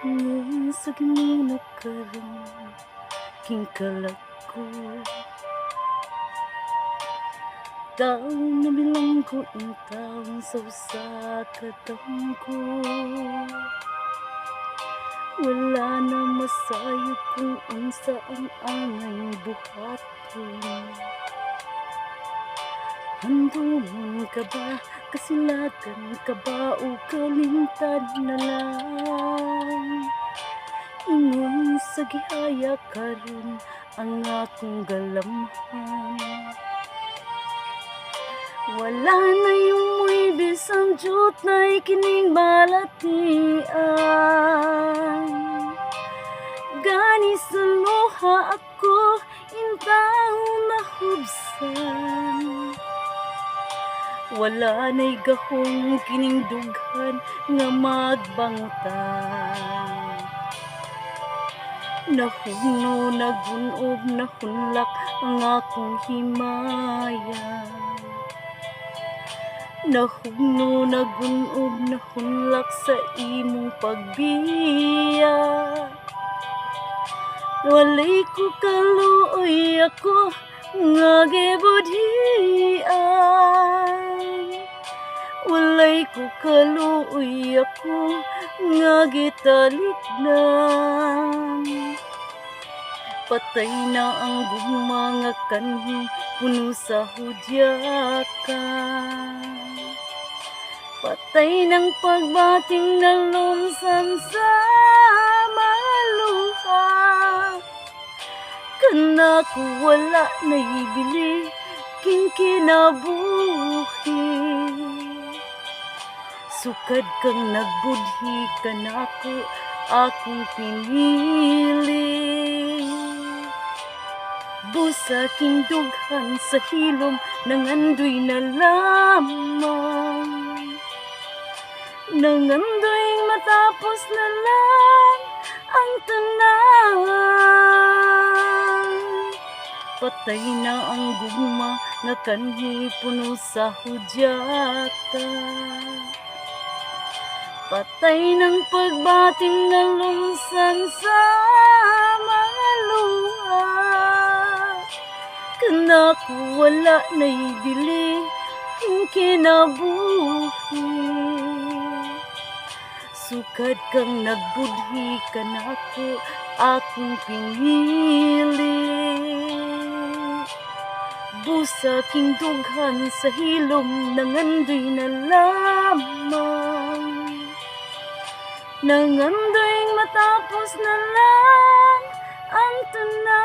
Ngayon sa giminok karon king kalag ko, taong nabilang ko ang taong sa usa ka ko. Wala na masayod kung unsa ang angay buhaton. Handumon ka ba, kasilagan ka ba o kalintad na lang? Ingon sa gihaya karon ang akong galamhan. Wala na yung muy bisang jut na ikining malatian. Gani sa luha ako intang nahubsan. Wala na'y gahong kining dughan nga magbangtan. Nahuno, nagunob, nahunlak ang akong himaya. Nahuno, nagunob, nahunlak sa imong pagbiya. Walay ko kaluoy ako nga gibudhian. Walay ko kaluoy ako nga gitalikdan. Patay na ang gugma nga kanhi puno sa hudyakan. Patay ng pagbating nalumsan sa maluha. Kana ko wala na ibili king kinabuhi. Sukad kang nagbudhi kanako akong pinili. Busa king dughan sa hilom nangandoy na lamang. Nangandoy matapos na lang ang tanan. Patay na ang gugma nga kanhi puno sa hudyata. Patay ng pagbating na lumsan sa mga luha. Kana ko wala na ibili king kinabuhi. Sukad kang nagbudhi kanako akong pinili. Busa king dughan sa hilom nangandoy na lamang. Nangandoy matapos na lang ang tanan.